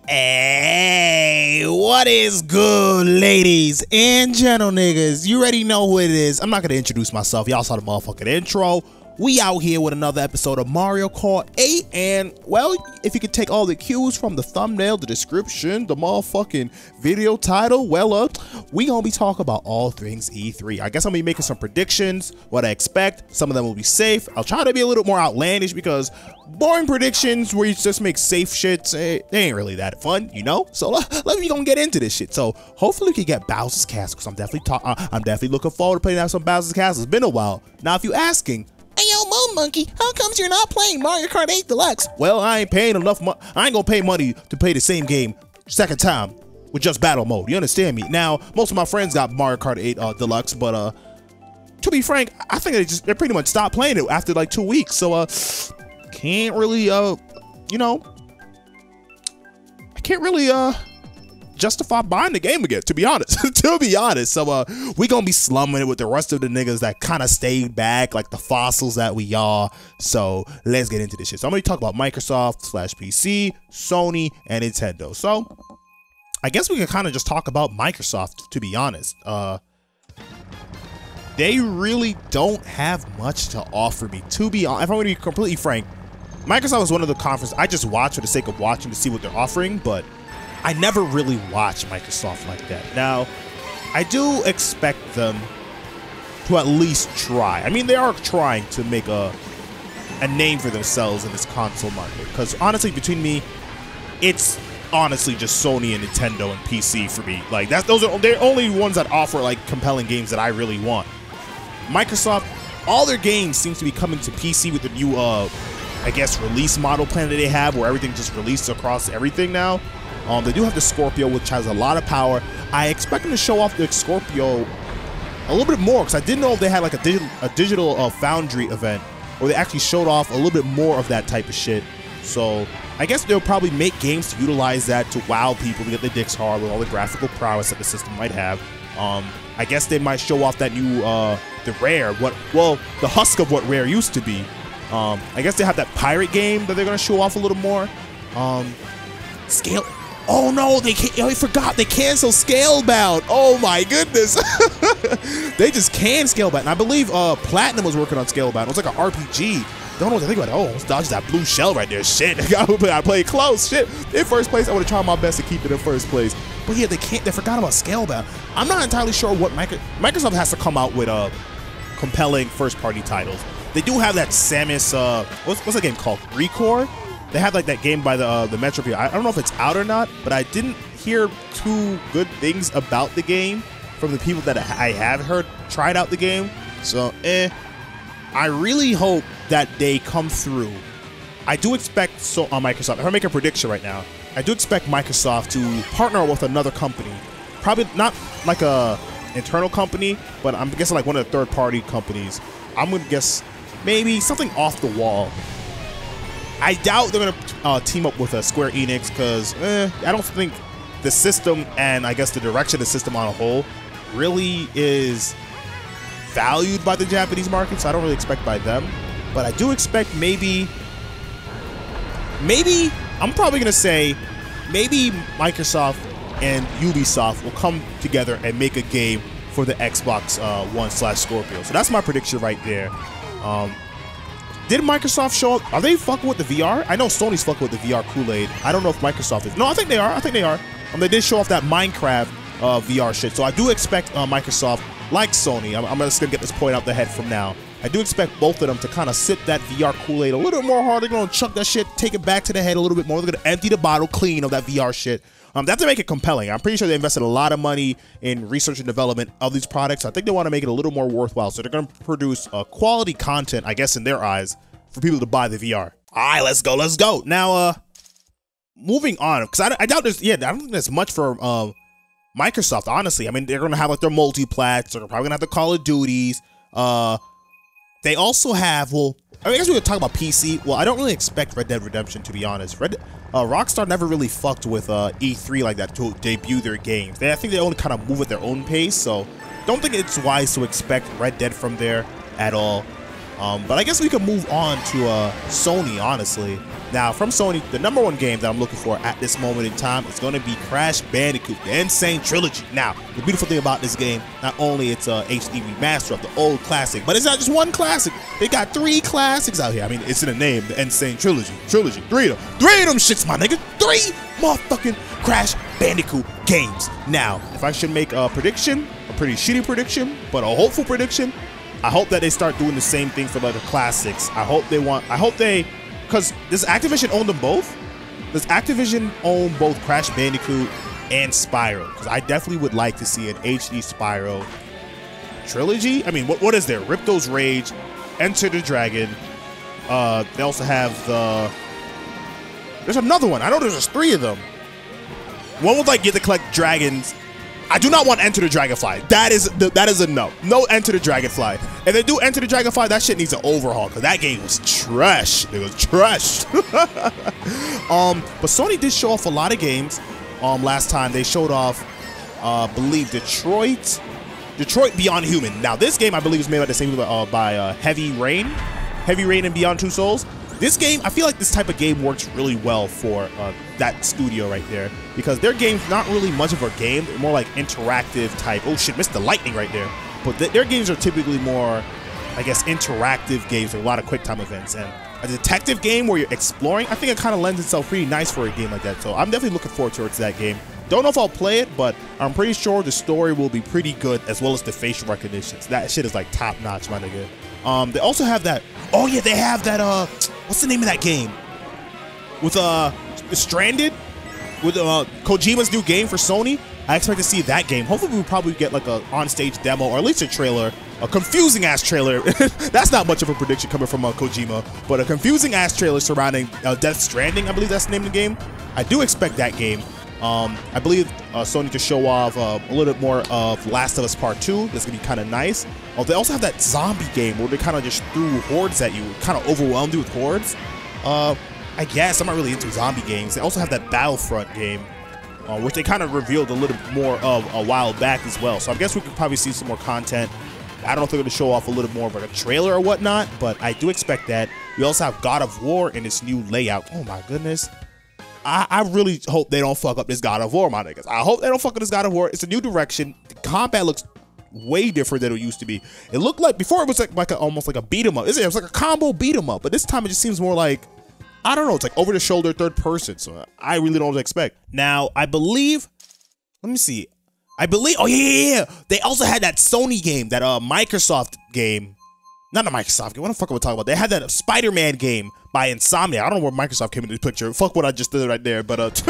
Hey, what is good, ladies and gentle niggas? You already know who it is. I'm not gonna introduce myself. Y'all saw the motherfucking intro. We out here with another episode of Mario Kart 8, and well, if you could take all the cues from the thumbnail, the description, the motherfucking video title, well, we gonna be talking about all things E3. I guess I'm gonna be making some predictions, what I expect. Some of them will be safe. I'll try to be a little more outlandish because boring predictions where you just make safe shit, they ain't really that fun, you know? So let me gonna get into this shit. So hopefully we can get Bowser's Castle, because I'm definitely looking forward to playing out some Bowser's Castle. It's been a while. Now, if you asking, hey yo, MoonMonkey, how comes you're not playing Mario Kart 8 Deluxe? Well, I ain't paying enough money. I ain't gonna pay money to play the same game second time with just battle mode. You understand me? Now, most of my friends got Mario Kart 8 Deluxe, but to be frank, I think they pretty much stopped playing it after like 2 weeks. So can't really you know, I can't really justify buying the game again, to be honest. So we gonna be slumming it with the rest of the niggas that kind of stayed back, like the fossils that we are. So let's get into this shit. So I'm gonna talk about Microsoft / PC, Sony, and Nintendo. So I guess we can kind of just talk about Microsoft, to be honest. They really don't have much to offer me, to be honest. If I'm gonna be completely frank, Microsoft was one of the conferences I just watched for the sake of watching to see what they're offering, but I never really watch Microsoft like that. Now, I do expect them to at least try. I mean, they are trying to make a name for themselves in this console market. Because honestly, between me, it's honestly just Sony and Nintendo and PC for me. Like they're the only ones that offer like compelling games that I really want. Microsoft, all their games seems to be coming to PC with the new, I guess, release model plan that they have, where everything just released across everything now. They do have the Scorpio, which has a lot of power. I expect them to show off the Scorpio a little bit more, because I didn't know if they had like a digital Foundry event where they actually showed off a little bit more of that type of shit. So I guess they'll probably make games to utilize that to wow people, to get their dicks hard with all the graphical prowess that the system might have. I guess they might show off that new the Rare, the husk of what Rare used to be. I guess they have that pirate game that they're gonna show off a little more. Oh no, I forgot they canceled Scalebound. Oh my goodness. They just canned Scalebound. And I believe Platinum was working on Scalebound. It was like an RPG. Don't know what to think about it. Oh, let's dodge that blue shell right there. Shit. I gotta play it close. Shit. In first place, I would have tried my best to keep it in first place. But yeah, they forgot about Scalebound. I'm not entirely sure what Microsoft has to come out with compelling first party titles. They do have that Samus what's that game called? Recore? They have like that game by the Metro people. I don't know if it's out or not, but I didn't hear too good things about the game from the people that I have heard tried out the game. So, I really hope that they come through. I do expect Microsoft, if I make a prediction right now, I do expect Microsoft to partner with another company. Probably not like a internal company, but I'm guessing like one of the third-party companies. I'm gonna guess maybe something off the wall. I doubt they're gonna team up with Square Enix, because I don't think the system and I guess the direction of the system on a whole really is valued by the Japanese market, so I don't really expect by them. But I do expect maybe I'm probably gonna say maybe Microsoft and Ubisoft will come together and make a game for the Xbox One / Scorpio. So that's my prediction right there. Did Microsoft show up? Are they fucking with the VR? I know Sony's fucking with the VR Kool-Aid. I don't know if Microsoft is. No, I think they are. They did show off that Minecraft VR shit. So I do expect Microsoft, like Sony, I'm just gonna get this point out the head from now. I do expect both of them to kind of sip that VR Kool-Aid a little bit more hard. They're gonna chuck that shit, take it back to the head a little bit more. They're gonna empty the bottle clean of that VR shit. They have to make it compelling. I'm pretty sure they invested a lot of money in research and development of these products. I think they want to make it a little more worthwhile. So they're going to produce quality content, I guess, in their eyes, for people to buy the VR. All right, let's go. Now, moving on, because I doubt I don't think there's much for Microsoft, honestly. I mean, they're going to have like their multi-plats. They're probably going to have the Call of Duties. They also have, I guess we could talk about PC. Well, I don't really expect Red Dead Redemption, to be honest. Rockstar never really fucked with E3 like that to debut their games. I think they only kind of move at their own pace, so don't think it's wise to expect Red Dead from there at all. But I guess we can move on to Sony, honestly. Now, from Sony, the #1 game that I'm looking for at this moment in time is going to be Crash Bandicoot, the Insane Trilogy. Now, the beautiful thing about this game, not only it's a HD remaster of the old classic, but it's not just one classic. They got 3 classics out here. I mean, it's in the name, the Insane Trilogy. 3 of them. 3 of them shits, my nigga. 3 motherfucking Crash Bandicoot games. Now, if I should make a prediction, a pretty shitty prediction, but a hopeful prediction, I hope that they start doing the same thing for like the classics. I hope they, because does Activision own them both? Does Activision own both Crash Bandicoot and Spyro? Because I definitely would like to see an HD Spyro trilogy. I mean, what is there? Ripto's Rage, Enter the Dragon. They also have there's another one. I know there's just 3 of them. One would like get to collect dragons. I do not want Enter the Dragonfly. That is a no. No Enter the Dragonfly. If they do Enter the Dragonfly, that shit needs an overhaul because that game was trash. It was trash. But Sony did show off a lot of games. Last time they showed off, I believe Detroit Beyond Human. Now this game I believe is made by the same by Heavy Rain and Beyond Two Souls. This game, I feel like this type of game works really well for that studio right there because their game's not really much of a game, they're more like interactive type. Oh shit, missed the lightning right there. But their games are typically more, I guess, interactive games with a lot of quick time events. And a detective game where you're exploring, I think it kind of lends itself pretty nice for a game like that. So I'm definitely looking forward towards that game. Don't know if I'll play it, but I'm pretty sure the story will be pretty good as well as the facial recognitions. That shit is like top notch, my nigga. They also have that, oh yeah, they have that, what's the name of that game? With, Stranded? With, Kojima's new game for Sony? I expect to see that game. Hopefully we'll probably get like a on-stage demo or at least a trailer. A confusing-ass trailer. That's not much of a prediction coming from Kojima, but a confusing-ass trailer surrounding Death Stranding, I believe that's the name of the game. I do expect that game. I believe Sony to show off a little bit more of Last of Us Part 2. That's going to be kind of nice. They also have that zombie game where they kind of just threw hordes at you, kind of overwhelmed you with hordes. I guess I'm not really into zombie games. They also have that Battlefront game, which they kind of revealed a little more of a while back as well. So I guess we could probably see some more content. I don't know if they're going to show off a little more of like a trailer or whatnot, but I do expect that. We also have God of War in its new layout. Oh my goodness. I really hope they don't fuck up this God of War, my niggas. I hope they don't fuck up this God of War. It's a new direction. The combat looks way different than it used to be. It looked like, before it was like almost like a beat 'em up. It was like a combo beat 'em up, but this time it just seems more like, I don't know, it's like over the shoulder third person. So I really don't know what to expect. Now, I believe, let me see. Oh yeah. They also had that Sony game, that Microsoft game. Not a Microsoft game. What the fuck am I talking about? They had that Spider-Man game by Insomnia. I don't know where Microsoft came into the picture. Fuck what I just did right there. But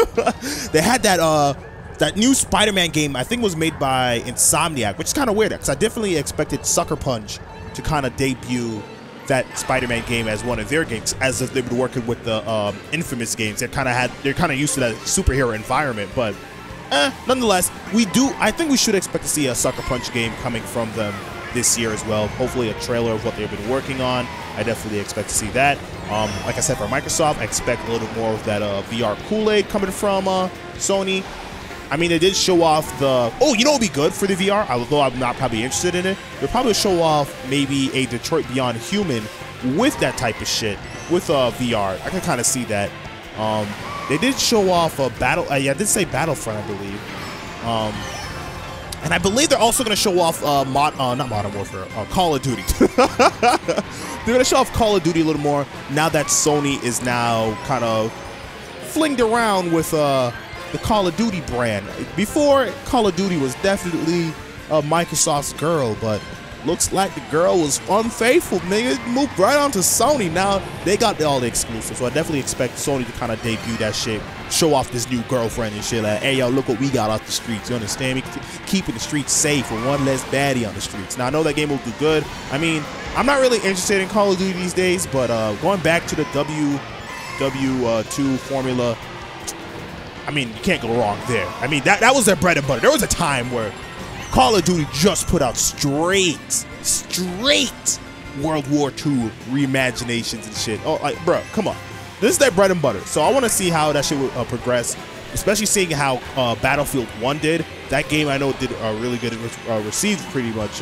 they had that new Spider-Man game. I think was made by Insomniac, which is kind of weird because I definitely expected Sucker Punch to kind of debut that Spider-Man game as one of their games, as if they've been working with the Infamous games. They're kind of used to that superhero environment, but nonetheless, I think we should expect to see a Sucker Punch game coming from them this year as well. Hopefully a trailer of what they've been working on. I definitely expect to see that. Like I said, for Microsoft, I expect a little more of that VR Kool-Aid coming from Sony. I mean, they did show off the, oh, you know what would be good for the VR, although I'm not probably interested in it? They'll probably show off maybe a Detroit Beyond Human with that type of shit, with VR. I can kind of see that. They did show off a yeah, I did say Battlefront, I believe. And I believe they're also going to show off not Modern Warfare, Call of Duty. They're going to show off Call of Duty a little more now that Sony is now kind of flinged around with the Call of Duty brand. Before, Call of Duty was definitely Microsoft's girl, but looks like the girl was unfaithful, nigga. Moved right on to Sony. Now they got all the exclusives, so I definitely expect Sony to kind of debut that shit, show off this new girlfriend and shit. Like, hey, yo, look what we got off the streets. You understand me? Keeping the streets safe with one less baddie on the streets. Now, I know that game will do good. I mean, I'm not really interested in Call of Duty these days, but going back to the WW2 formula, I mean, you can't go wrong there. I mean, that was their bread and butter. There was a time where Call of Duty just put out straight World War II reimaginations and shit. Oh, like, bro, come on. This is their bread and butter. So I want to see how that shit will progress, especially seeing how Battlefield 1 did. That game I know did really good, received pretty much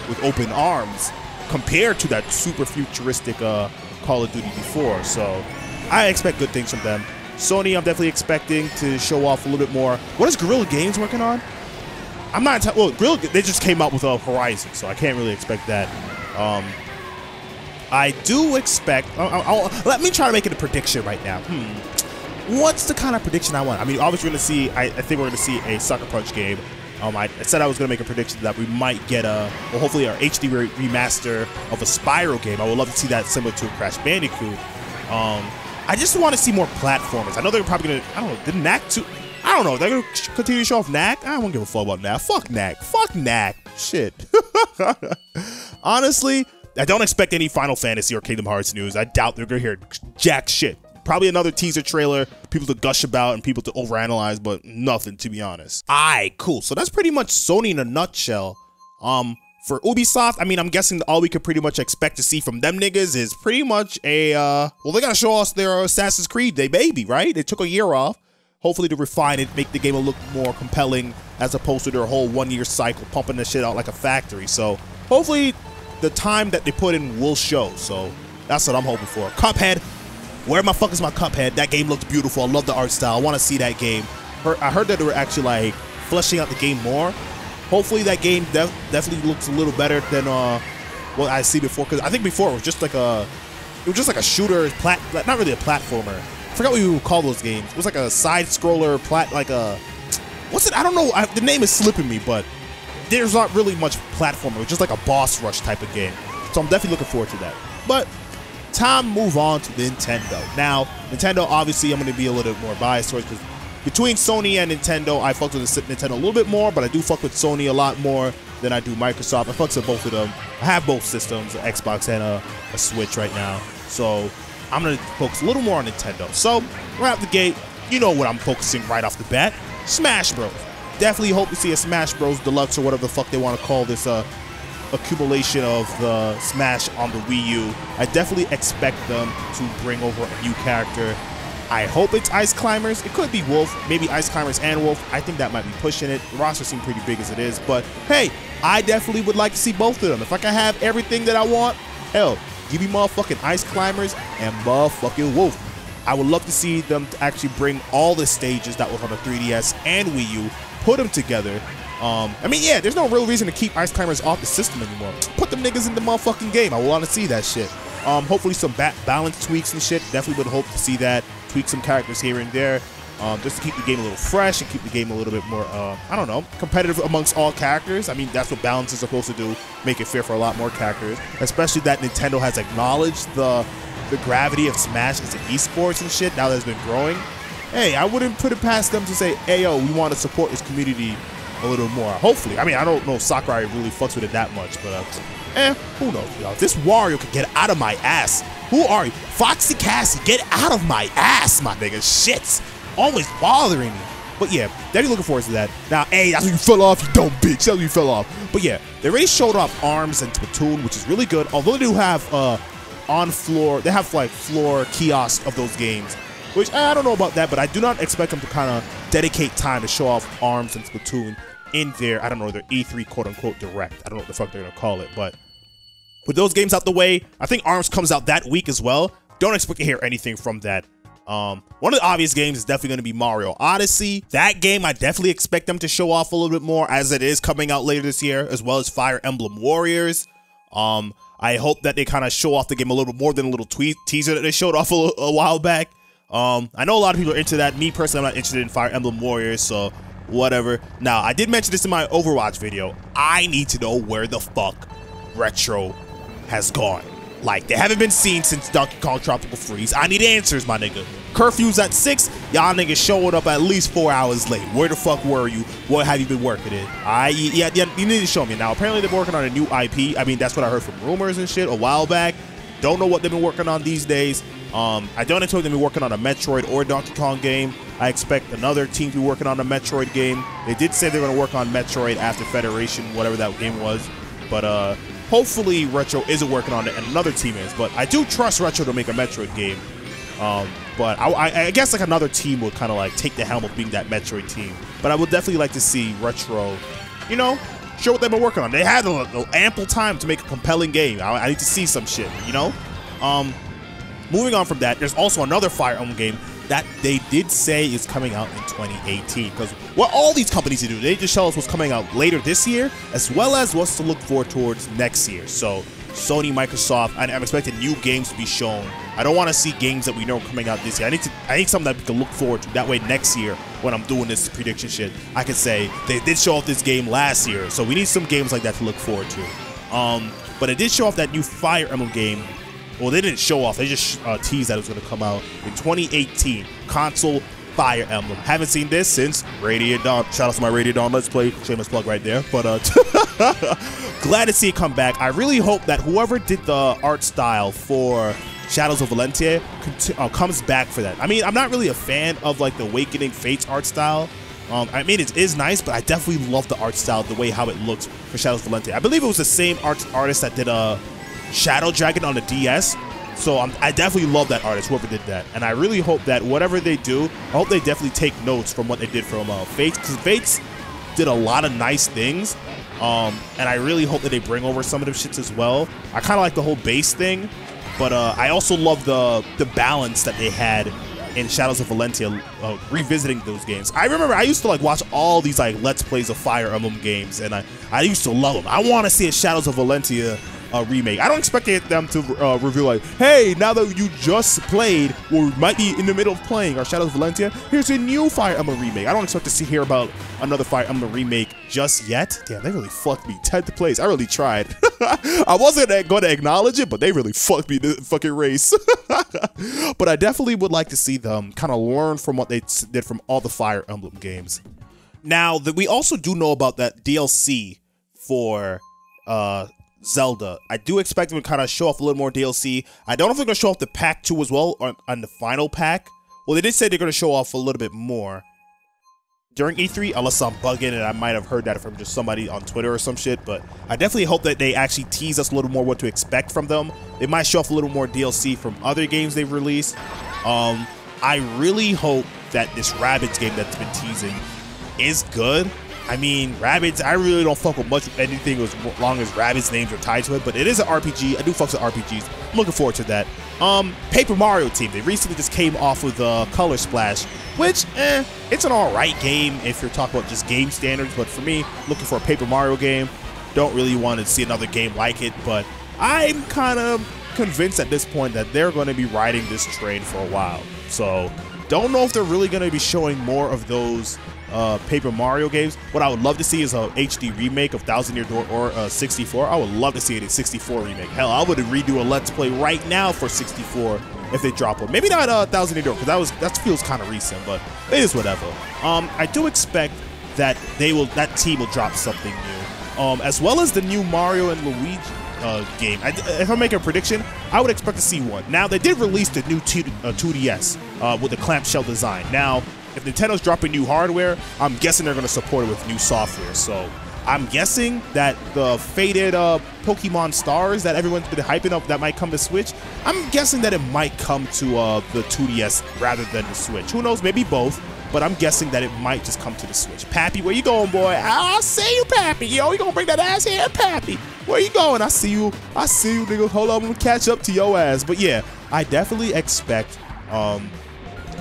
with open arms. compared to that super futuristic Call of Duty before. So I expect good things from them. Sony, I'm definitely expecting to show off a little bit more. What is Guerrilla Games working on? I'm not, well, they just came out with a Horizon, so I can't really expect that. I do expect, let me try to make it a prediction right now. What's the kind of prediction I want? I mean, obviously we're going to see, I think we're going to see a Sucker Punch game. I said I was going to make a prediction that we might get hopefully our HD remaster of a Spyro game. I would love to see that similar to a Crash Bandicoot. I just want to see more platformers. I know they're probably going to, I don't know, did Knack 2, I don't know, they're going to continue to show off Knack? I don't give a fuck about Knack. Fuck Knack. Fuck Knack. Shit. Honestly, I don't expect any Final Fantasy or Kingdom Hearts news. I doubt they're going to hear jack shit. Probably another teaser trailer, people to gush about and people to overanalyze, but nothing, to be honest. Alright, cool. So that's pretty much Sony in a nutshell. For Ubisoft, I mean, I'm guessing all we could pretty much expect to see from them niggas is pretty much a, well, they gotta show us their Assassin's Creed Day, baby, right? They took a year off, hopefully to refine it, make the game look more compelling, as opposed to their whole 1 year cycle, pumping the shit out like a factory. So hopefully the time that they put in will show. So that's what I'm hoping for. Cuphead. Where my fuck is my Cuphead? That game looks beautiful. I love the art style. I want to see that game. I heard that they were actually like fleshing out the game more. Hopefully that game definitely looks a little better than what I see before. Because I think before it was just like a shooter, not really a platformer. I forgot what you would call those games. It was like a side scroller, what's it? I don't know. The name is slipping me, but there's not really much platformer. It was just like a boss rush type of game. So I'm definitely looking forward to that. But time to move on to Nintendo. Now, Nintendo, obviously, I'm going to be a little bit more biased towards, because between Sony and Nintendo, I fucked with Nintendo a little bit more, but I do fuck with Sony a lot more than I do Microsoft. I fucks with both of them. I have both systems, an Xbox and a Switch right now. So I'm going to focus a little more on Nintendo. So right out the gate, you know what I'm focusing right off the bat. Smash Bros. Definitely hope to see a Smash Bros. Deluxe or whatever the fuck they want to call this accumulation of the Smash on the Wii U. I definitely expect them to bring over a new character. I hope it's Ice Climbers. It could be Wolf, maybe Ice Climbers and Wolf. I think that might be pushing it. The roster seems pretty big as it is, but hey, I definitely would like to see both of them. If I can have everything that I want, hell, give me motherfucking Ice Climbers and motherfucking Wolf. I would love to see them actually bring all the stages that was on the 3DS and Wii U, put them together. I mean, yeah, there's no real reason to keep Ice Climbers off the system anymore. Put them niggas in the motherfucking game. I want to see that shit. Hopefully some balance tweaks and shit. Definitely would hope to see that. Tweak some characters here and there. Just to keep the game a little fresh and keep the game a little bit more, I don't know, competitive amongst all characters. I mean, that's what balance is supposed to do. Make it fair for a lot more characters. Especially that Nintendo has acknowledged the gravity of Smash as an esports and shit now that it's been growing. Hey, I wouldn't put it past them to say, hey, yo, we want to support this community a little more. Hopefully. I mean, I don't know if Sakurai really fucks with it that much, but who knows? You know, if this Wario could get out of my ass. Who are you? Foxy Cassie, get out of my ass, my nigga. Shit's always bothering me. But yeah, definitely looking forward to that. Now, hey, that's when you fell off, you dumb bitch. That's when you fell off. But yeah, they already showed off ARMS and Splatoon, which is really good. Although they do have they have like floor kiosks of those games, which I don't know about that, but I do not expect them to kind of dedicate time to show off ARMS and Splatoon in their, I don't know, their E3 quote-unquote direct. I don't know what the fuck they're gonna call it, but with those games out the way, I think ARMS comes out that week as well. Don't expect to hear anything from that. One of the obvious games is definitely going to be Mario Odyssey. That game, I definitely expect them to show off a little bit more, as it is coming out later this year, as well as Fire Emblem Warriors. I hope that they kind of show off the game a little more than a little teaser that they showed off a while back. I know a lot of people are into that. Me personally, I'm not interested in Fire Emblem Warriors, so whatever. Now, I did mention this in my Overwatch video. I need to know where the fuck Retro has gone. Like, they haven't been seen since Donkey Kong Tropical Freeze. I need answers, my nigga. Curfew's at 6. Y'all niggas showing up at least 4 hours late. Where the fuck were you? What have you been working in? Yeah, you need to show me. Now, apparently they're working on a new IP. I mean, that's what I heard from rumors and shit a while back. Don't know what they've been working on these days. I don't expect them to be working on a Metroid or Donkey Kong game. I expect another team to be working on a Metroid game. They did say they're going to work on Metroid after Federation, whatever that game was. But hopefully Retro isn't working on it and another team is. But I do trust Retro to make a Metroid game. But I guess like another team would kind of like take the helm of being that Metroid team. But I would definitely like to see Retro, you know, show what they've been working on. They had ample time to make a compelling game. I need to see some shit, you know? Moving on from that, there's also another Fire Emblem game that they did say is coming out in 2018. Because what all these companies do, they just tell us what's coming out later this year, as well as what's to look forward towards next year. So Sony, Microsoft, I'm expecting new games to be shown. I don't want to see games that we know are coming out this year. I need something that we can look forward to. That way next year, when I'm doing this prediction shit, I can say they did show off this game last year. So we need some games like that to look forward to. But it did show off that new Fire Emblem game. Well, they didn't show off. They just teased that it was going to come out in 2018. Console Fire Emblem. Haven't seen this since Radiant Dawn. Shout out to my Radiant Dawn Let's Play. Shameless plug right there. But glad to see it come back. I really hope that whoever did the art style for Shadows of Valentia comes back for that. I mean, I'm not really a fan of like the Awakening Fates art style. I mean, it is nice, but I definitely love the art style, the way how it looks for Shadows of Valentia. I believe it was the same artist that did Shadow Dragon on the DS. So I definitely love that artist, whoever did that. And I really hope that whatever they do, I hope they definitely take notes from what they did from Fates, because Fates did a lot of nice things. And I really hope that they bring over some of them shits as well. I kind of like the whole base thing, but I also love the balance that they had in Shadows of Valentia, revisiting those games. I remember I used to like watch all these like Let's Plays of Fire Emblem games, and I used to love them. I want to see a Shadows of Valentia remake. I don't expect them to reveal like, hey, now that you just played or might be in the middle of playing our Shadows of Valentia, here's a new Fire Emblem remake. I don't expect to hear about another Fire Emblem remake just yet. Damn, they really fucked me 10th place. I really tried. I wasn't going to acknowledge it, but they really fucked me the fucking race. But I definitely would like to see them kind of learn from what they did from all the Fire Emblem games. Now, we also do know about that DLC for Zelda. I do expect them to kind of show off a little more DLC. I don't know if they're going to show off the pack 2 as well on the final pack. Well, they did say they're going to show off a little bit more during E3, unless I'm bugging and I might have heard that from just somebody on Twitter or some shit. But I definitely hope that they actually tease us a little more what to expect from them. They might show off a little more DLC from other games they've released. I really hope that this Rabbids game that's been teasing is good. I mean, Rabbids, I really don't fuck with much anything as long as Rabbids names are tied to it, but it is an RPG. I do fuck with RPGs. I'm looking forward to that. Paper Mario Team, they recently just came off with Color Splash, which, it's an alright game if you're talking about just game standards, but for me, looking for a Paper Mario game, don't really want to see another game like it, but I'm kind of convinced at this point that they're going to be riding this train for a while. So, don't know if they're really going to be showing more of those Paper Mario games. What I would love to see is a HD remake of Thousand Year Door or 64. I would love to see it in 64 remake. Hell, I would redo a Let's Play right now for 64 if they drop one. Maybe not Thousand Year Door, because that feels kind of recent, but it is whatever. I do expect that that team will drop something new, as well as the new Mario and Luigi game. If I'm making a prediction, I would expect to see one. Now, they did release the new 2DS with the clamshell design. Now, if Nintendo's dropping new hardware, I'm guessing they're going to support it with new software. So I'm guessing that the faded Pokemon Stars that everyone's been hyping up that might come to Switch, I'm guessing that it might come to the 2DS rather than the Switch. Who knows? Maybe both. But I'm guessing that it might just come to the Switch. Pappy, where you going, boy? I see you, Pappy. Yo, you gonna bring that ass here, Pappy? Where you going? I see you, nigga. Hold on, I'm gonna catch up to your ass. But yeah, I definitely expect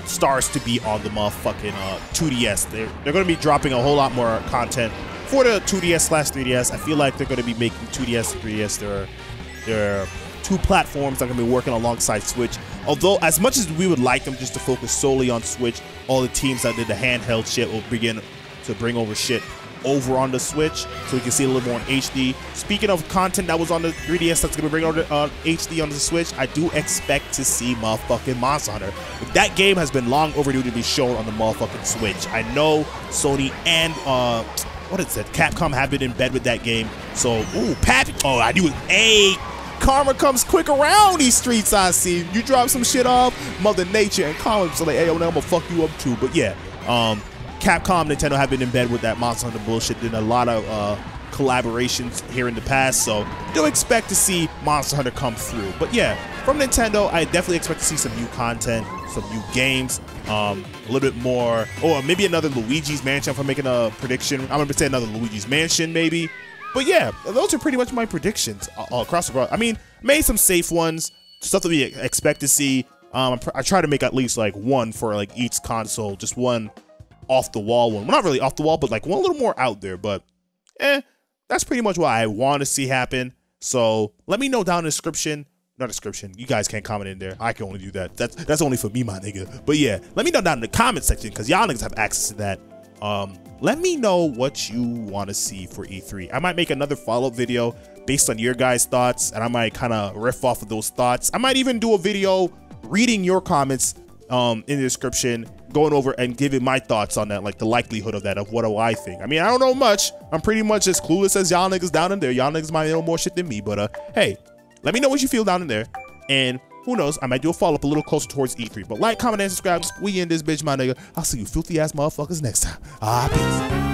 Stars to be on the motherfucking 2DS. They're gonna be dropping a whole lot more content for the 2DS/3DS. I feel like they're gonna be making 2DS and 3DS their two platforms that are gonna be working alongside Switch. Although, as much as we would like them just to focus solely on Switch, all the teams that did the handheld shit will begin to bring over shit over on the Switch, so we can see a little more in HD. Speaking of content that was on the 3DS that's going to bring over HD on the Switch, I do expect to see motherfucking Monster Hunter. That game has been long overdue to be shown on the motherfucking Switch. I know Sony and what is it? Capcom have been in bed with that game. So, ooh, Pappy. Oh, I knew it. Hey, karma comes quick around these streets, I see. You drop some shit off, Mother Nature and karma, so like, hey, I'm gonna fuck you up too. But yeah, Capcom, Nintendo have been in bed with that Monster Hunter bullshit. Did a lot of collaborations here in the past, so do expect to see Monster Hunter come through. But yeah, from Nintendo, I definitely expect to see some new content, some new games, a little bit more, or maybe another Luigi's Mansion if I'm making a prediction. I'm gonna say another Luigi's Mansion maybe. But yeah, those are pretty much my predictions all across the board. I mean, made some safe ones, stuff that we expect to see. I try to make at least like one for like each console, just one off the wall one. Well, not really off the wall, but like one a little more out there. But that's pretty much what I want to see happen. So let me know down in the description. Not description. You guys can't comment in there. I can only do that. That's only for me, my nigga. But yeah, let me know down in the comment section because y'all niggas have access to that. Let me know what you want to see for E3. I might make another follow-up video based on your guys' thoughts, and I might kind of riff off of those thoughts. I might even do a video reading your comments in the description, going over and giving my thoughts on that, like the likelihood of that, of what do I think. I mean, I don't know much. I'm pretty much as clueless as y'all niggas down in there. Y'all niggas might know more shit than me, but hey, let me know what you feel down in there, and who knows, I might do a follow-up a little closer towards E3. But like, comment, and subscribe. We in this bitch, my nigga. I'll see you filthy ass motherfuckers next time. Peace.